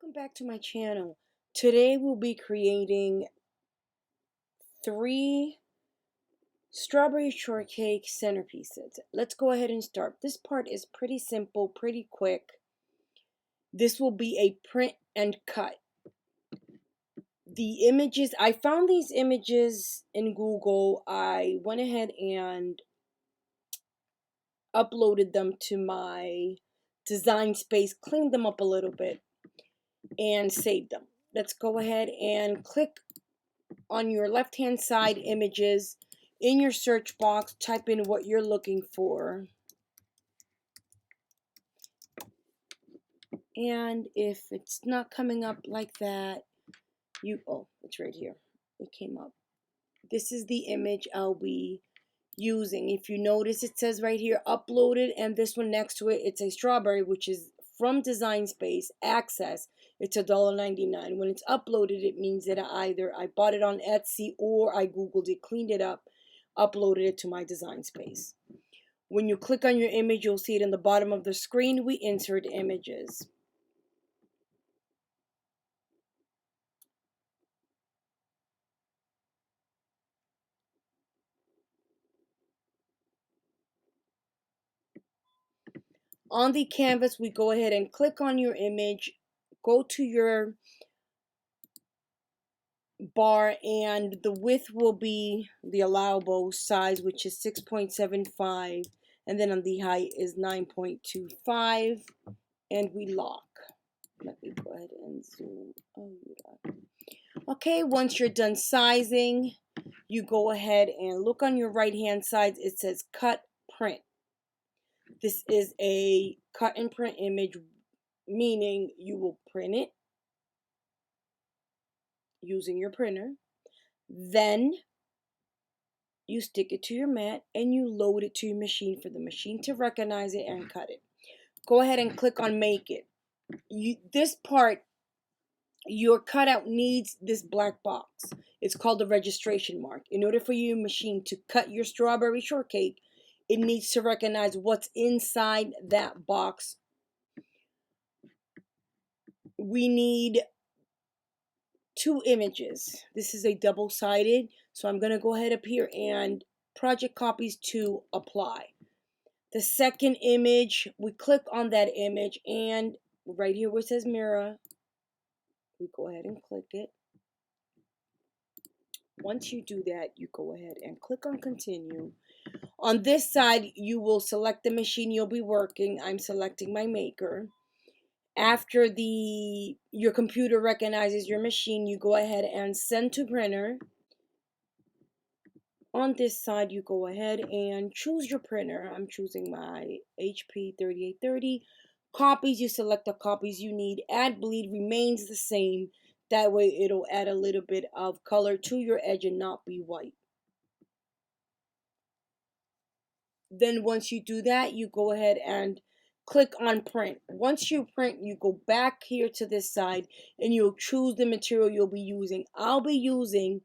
Welcome back to my channel. Today we'll be creating 3 strawberry shortcake centerpieces. Let's go ahead and start. This part is pretty simple, pretty quick. This will be a print and cut. The images, I found these images in Google. I went ahead and uploaded them to my design space, cleaned them up a little bit, and saved them. Let's go ahead and click on your left hand side images. In your search box, type in what you're looking for, and if it's not coming up like that, it's right here, it came up. This is the image I'll be using. If you notice, it says right here uploaded, and this one next to it, it's a strawberry, which is from Design Space Access. It's $1.99. When it's uploaded, it means that either I bought it on Etsy or I Googled it, cleaned it up, uploaded it to my Design Space. When you click on your image, you'll see it in the bottom of the screen. We insert images. On the canvas, we go ahead and click on your image, go to your bar, and the width will be the allowable size, which is 6.75, and then on the height is 9.25, and we lock. Let me go ahead and zoom. Okay, once you're done sizing, you go ahead and look on your right hand side. It says cut print. This is a cut and print image, meaning you will print it using your printer, then you stick it to your mat and you load it to your machine for the machine to recognize it and cut it. Go ahead and click on make it. This part, your cutout needs this black box. It's called the registration mark. In order for your machine to cut your strawberry shortcake, it needs to recognize what's inside that box. We need 2 images. This is a double-sided, so I'm going to go ahead up here and project copies to apply. The second image, we click on that image, and right here where it says mirror, we go ahead and click it. Once you do that, you go ahead and click on continue. On this side, you will select the machine you'll be working. I'm selecting my maker. After your computer recognizes your machine, you go ahead and send to printer. On this side, you go ahead and choose your printer. I'm choosing my HP 3830. Copies, you select the copies you need. Add bleed remains the same. That way it'll add a little bit of color to your edge and not be white. Then once you do that, you go ahead and click on print. Once you print, you go back here to this side and you'll choose the material you'll be using. I'll be using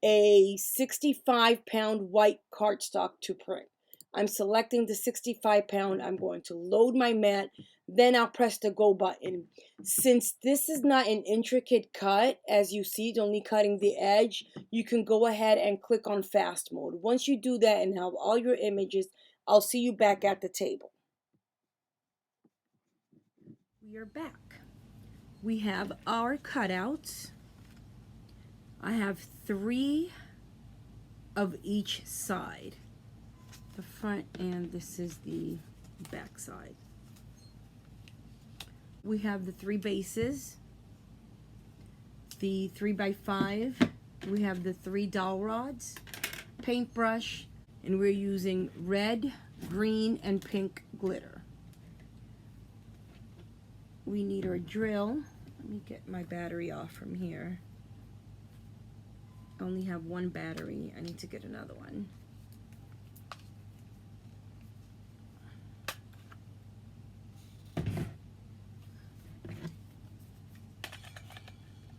a 65-pound white cardstock to print. I'm selecting the 65-pound. I'm going to load my mat. Then I'll press the go button. Since this is not an intricate cut, as you see, it's only cutting the edge, you can go ahead and click on fast mode. Once you do that and have all your images, I'll see you back at the table. We are back. We have our cutouts. I have 3 of each side. The front, and this is the back side. We have the 3 bases, the 3x5, we have the 3 dowel rods, paintbrush, and we're using red, green, and pink glitter. We need our drill. Let me get my battery off from here. I only have 1 battery. I need to get another one.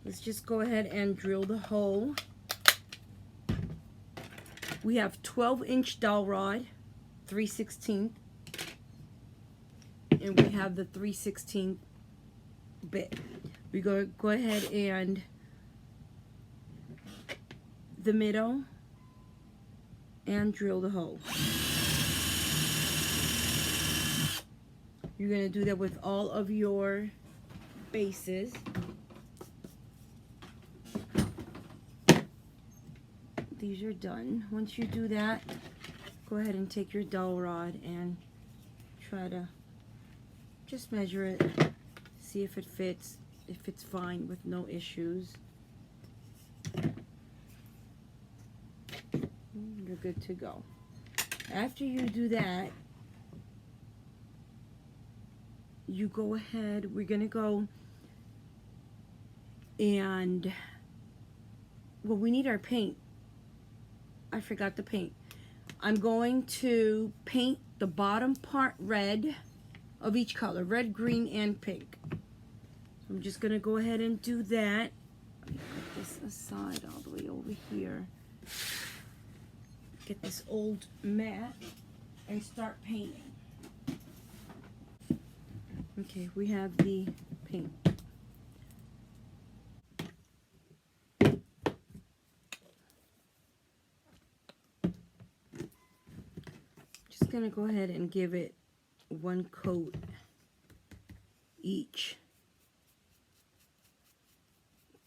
Let's just go ahead and drill the hole. We have 12-inch dowel rod, 3/16, and we have the 3/16 bit. we go ahead and the middle and drill the hole. You're going to do that with all of your bases. These are done. Once you do that, go ahead and take your dowel rod and try to just measure it, see if it fits, if it's fine with no issues. You're good to go. After you do that, you go ahead, we're gonna go and, well, we need our paint. I forgot the paint. I'm going to paint the bottom part red of each color, red, green, and pink. I'm just gonna go ahead and do that. Let me put this aside all the way over here. Get this old mat and start painting. Okay, we have the paint. Just gonna go ahead and give it one coat each.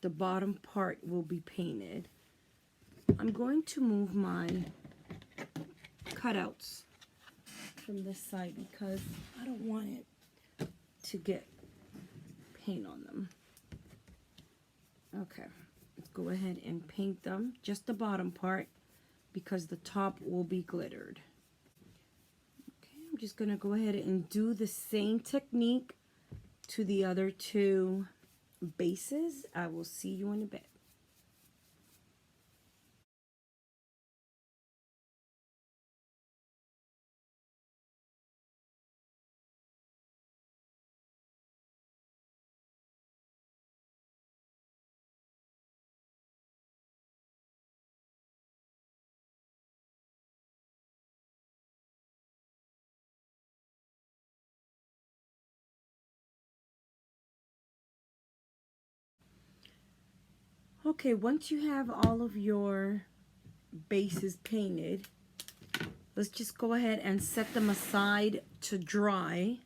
The bottom part will be painted. I'm going to move my cutouts from this side because I don't want it to get paint on them. Okay, let's go ahead and paint them, just the bottom part, because the top will be glittered. Okay, I'm just gonna go ahead and do the same technique to the other two bases. I will see you in a bit. Okay, once you have all of your bases painted, let's just go ahead and set them aside to dry.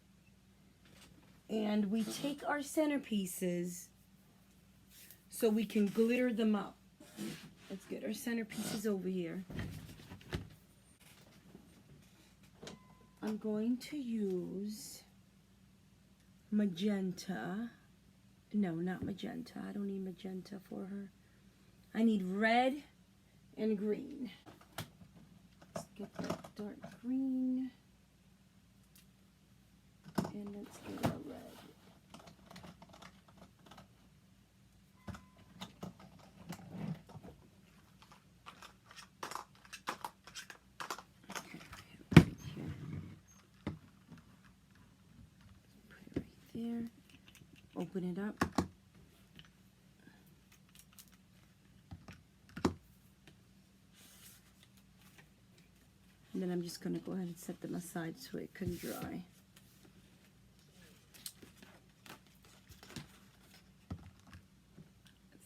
And we take our centerpieces so we can glitter them up. Let's get our centerpieces over here. I'm going to use magenta. No, not magenta. I don't need magenta for her. I need red and green. Let's get that dark green. And let's get our red. Okay, I have it right here. Put it right there. Open it up. And then I'm just going to go ahead and set them aside so it can dry.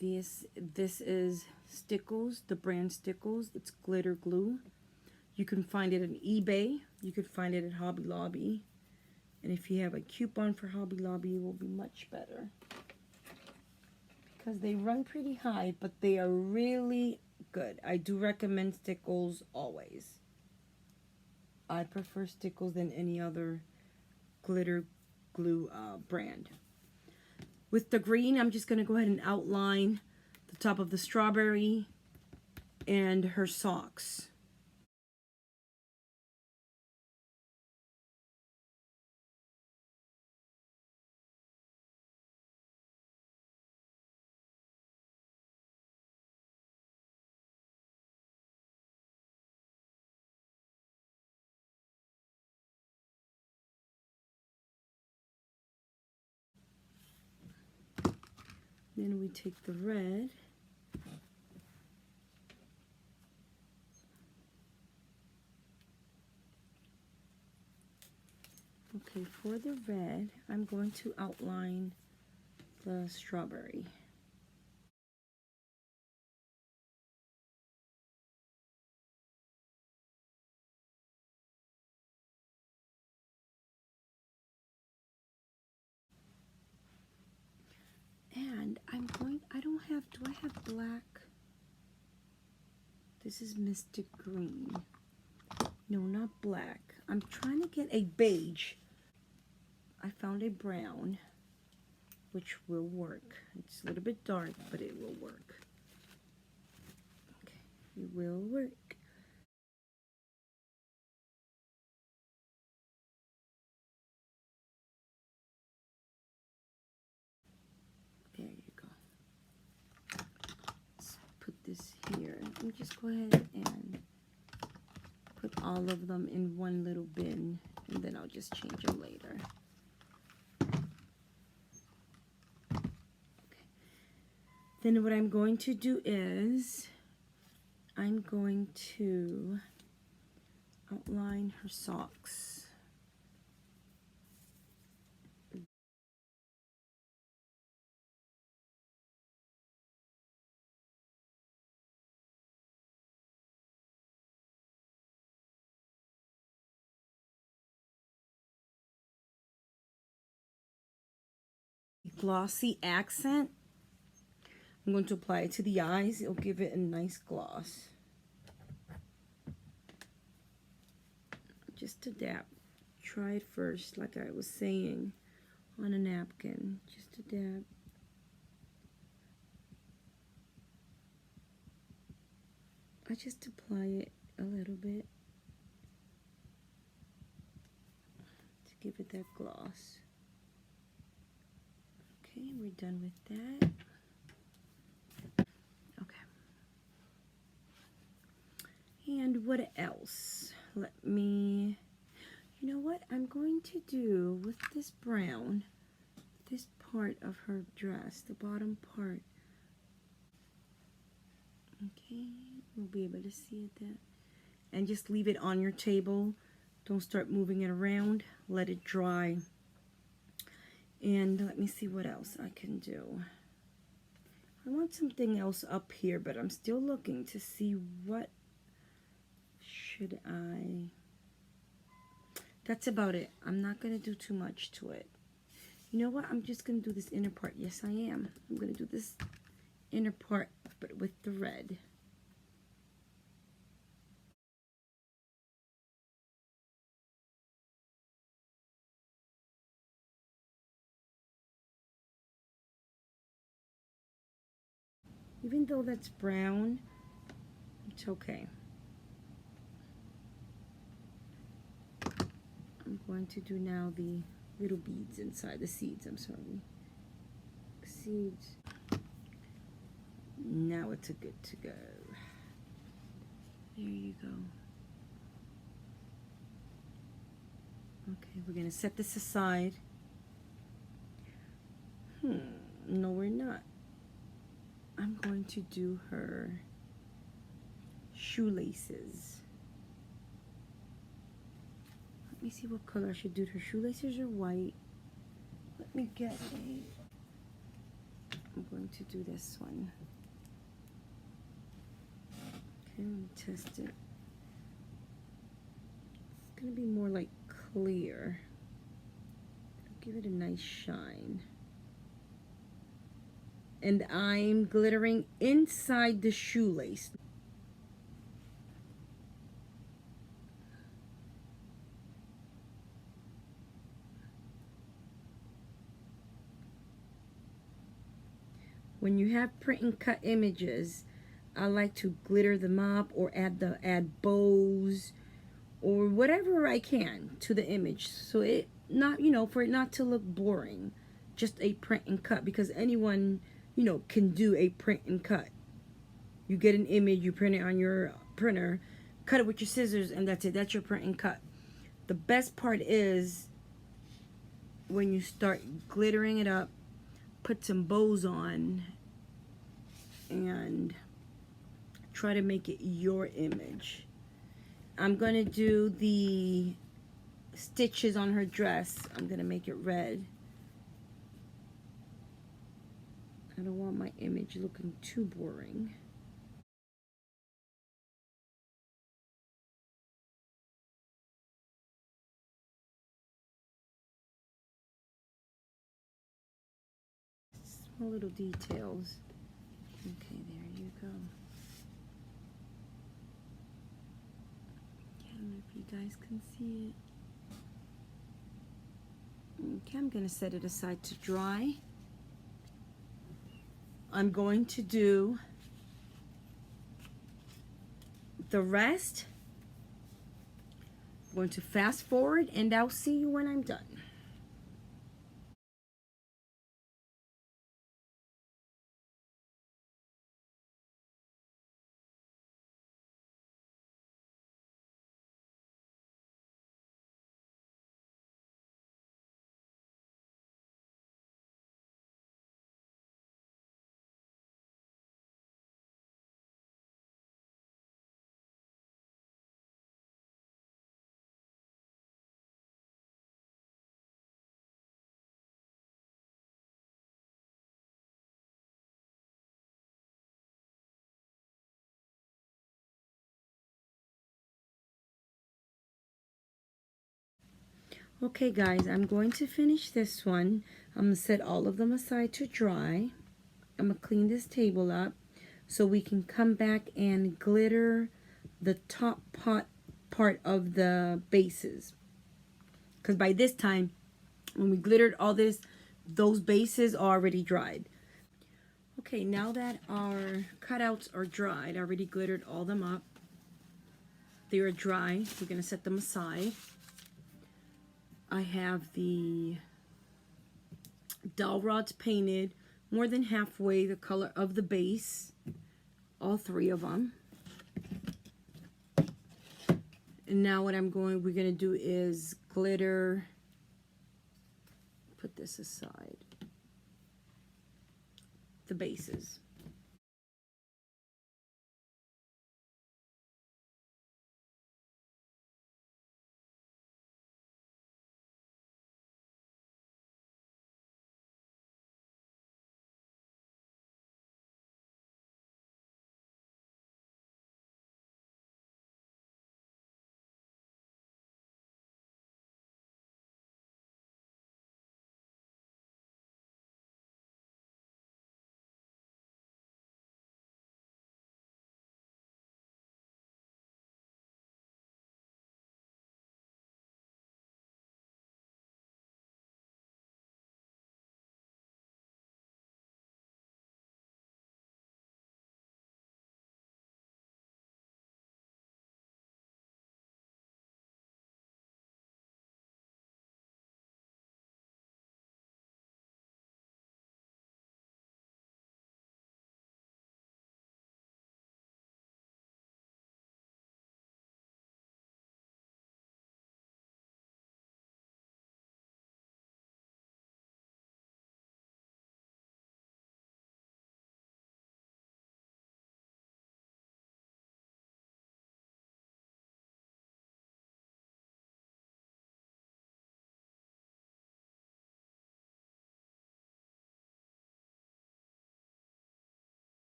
This is Stickles, the brand Stickles. It's glitter glue. You can find it on eBay. You could find it at Hobby Lobby. And if you have a coupon for Hobby Lobby, it will be much better. Because they run pretty high, but they are really good. I do recommend Stickles always. I prefer Stickles than any other glitter glue brand. With the green, I'm just going to go ahead and outline the top of the strawberry and her socks. Then we take the red. Okay, for the red, I'm going to outline the strawberry. And do I have black? This is Mystic Green. No, not black. I'm trying to get a beige. I found a brown, which will work. It's a little bit dark, but it will work. Okay, it will work. There you go. Let's put this here. Let me just go ahead and put all of them in one little bin, and then I'll just change them later. Okay. Then what I'm going to do is I'm going to outline her socks. Glossy accent. I'm going to apply it to the eyes. It'll give it a nice gloss. Just a dab. Try it first, like I was saying, on a napkin. Just a dab. I just apply it a little bit to give it that gloss. Okay, we're done with that. Okay. And what else? Let me, you know what I'm going to do with this brown, this part of her dress, the bottom part. Okay, we'll be able to see it there. And just leave it on your table. Don't start moving it around. Let it dry. And let me see what else I can do. I want something else up here, but I'm still looking to see what should I... That's about it. I'm not going to do too much to it. You know what? I'm just going to do this inner part. Yes, I am. I'm going to do this inner part, but with the red. Even though that's brown, it's okay. I'm going to do now the little beads inside, the seeds, I'm sorry. Seeds. Now it's good to go. There you go. Okay, we're going to set this aside. No, we're not. I'm going to do her shoelaces. Let me see what color I should do. Her shoelaces are white. Let me get a... I'm going to do this one. Okay, let me test it. It's going to be more like clear. Give it a nice shine. And I'm glittering inside the shoelace. When you have print and cut images, I like to glitter them up or add bows or whatever I can to the image, so it not, you know, for it not to look boring, just a print and cut, because anyone, you know, can do a print and cut. You get an image, you print it on your printer, cut it with your scissors, and that's it. That's your print and cut. The best part is when you start glittering it up, put some bows on, and try to make it your image. I'm going to do the stitches on her dress. I'm going to make it red. I don't want my image looking too boring. Small little details. Okay, there you go. I don't know if you guys can see it. Okay, I'm going to set it aside to dry. I'm going to do the rest. I'm going to fast forward and I'll see you when I'm done. Okay guys, I'm going to finish this one. I'm going to set all of them aside to dry. I'm going to clean this table up so we can come back and glitter the top part of the bases. Because by this time, when we glittered all this, those bases are already dried. Okay, now that our cutouts are dried, I already glittered all them up. They are dry. We're going to set them aside. I have the Dowel Rods painted more than halfway the color of the base, all three of them. And now what we're going to do is glitter, put this aside, the bases.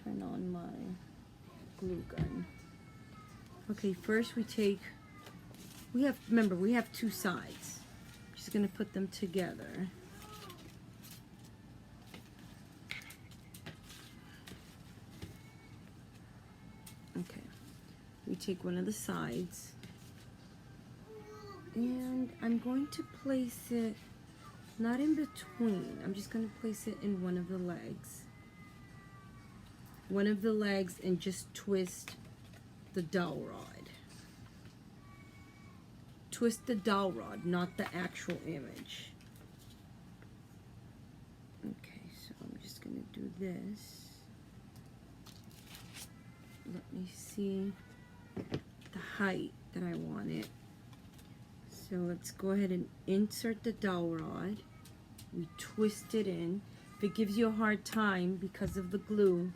Turn on my glue gun. Okay, first remember we have two sides. Just gonna put them together. Okay, we take one of the sides and I'm going to place it not in between. I'm just going to place it in one of the legs. One of the legs and just twist the dowel rod. Twist the dowel rod, not the actual image. Okay, so I'm just going gonna do this. Let me see the height that I want it. So let's go ahead and insert the dowel rod. We twist it in. If it gives you a hard time because of the glue,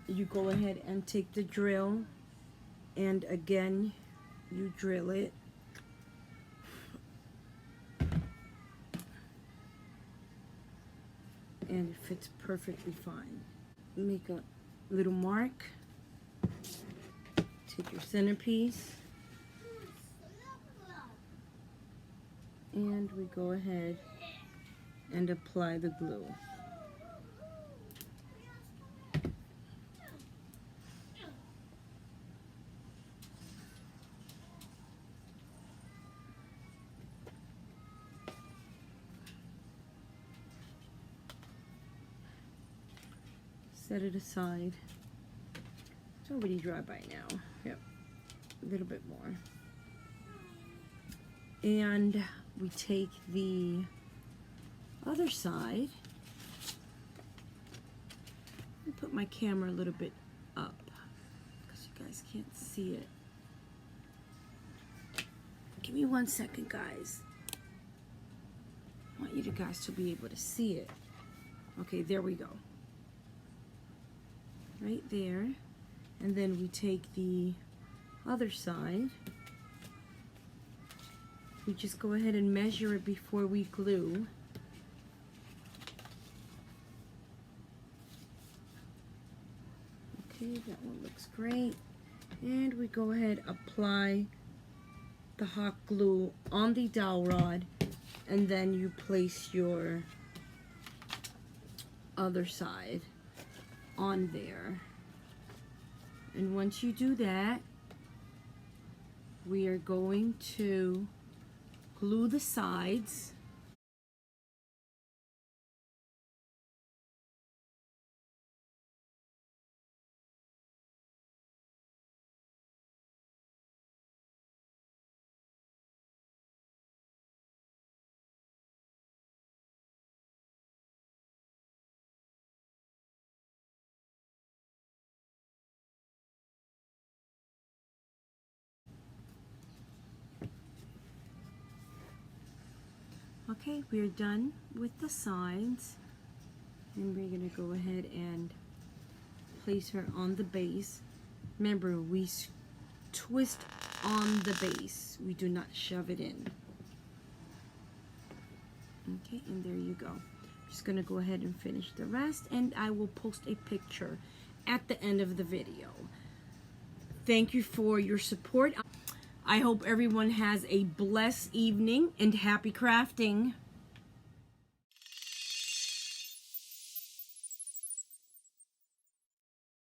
you go ahead and take the drill, and again you drill it. And it fits perfectly fine. Make a little mark. Take your centerpiece, and we go ahead and apply the glue. Set it aside. It's already dry by now. Yep, a little bit more. And we take the other side and put my camera a little bit up because you guys can't see it. Give me 1 second, guys. I want you guys to be able to see it. Okay, there we go. Right there. And then we take the other side. We just go ahead and measure it before we glue. Okay, that one looks great. And we go ahead, apply the hot glue on the dowel rod, and then you place your other side on there. And once you do that, we are going to glue the sides. Okay, we're done with the sides, and we're gonna go ahead and place her on the base. Remember, we twist on the base. We do not shove it in. Okay, and there you go. Just gonna go ahead and finish the rest, and I will post a picture at the end of the video. Thank you for your support. I hope everyone has a blessed evening and happy crafting.